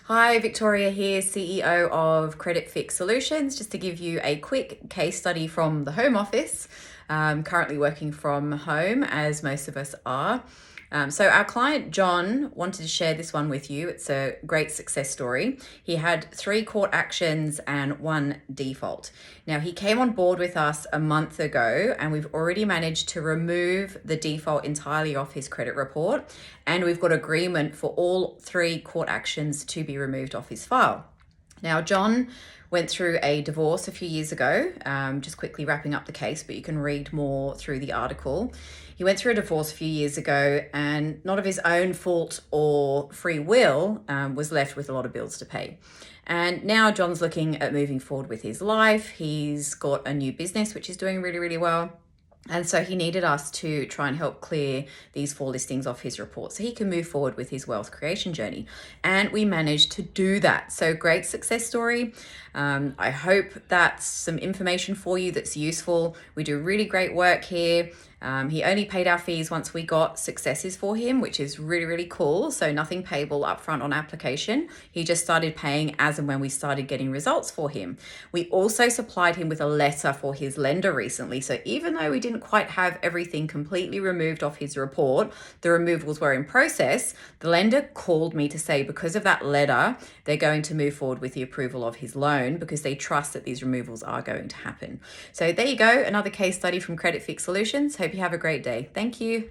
Hi, Victoria here, CEO of Credit Fix Solutions. Just to give you a quick case study from the home office. Currently working from home, as most of us are. So our client John wanted to share this one with you. It's a great success story. He had 3 court actions and 1 default. Now he came on board with us a month ago and we've already managed to remove the default entirely off his credit report, and we've got agreement for all 3 court actions to be removed off his file. Now, John went through a divorce a few years ago, just quickly wrapping up the case, but you can read more through the article. He went through a divorce a few years ago and not of his own fault or free will, was left with a lot of bills to pay. And now John's looking at moving forward with his life. He's got a new business, which is doing really, really well. And so he needed us to try and help clear these 4 listings off his report so he can move forward with his wealth creation journey. And we managed to do that. So great success story. I hope that's some information for you that's useful. We do really great work here. He only paid our fees once we got successes for him, which is really, really cool. So nothing payable upfront on application. He just started paying as and when we started getting results for him. We also supplied him with a letter for his lender recently. So even though we didn't quite have everything completely removed off his report, the removals were in process, the lender called me to say because of that letter, they're going to move forward with the approval of his loan because they trust that these removals are going to happen. So there you go, another case study from Credit Fix Solutions. Hope you have a great day. Thank you.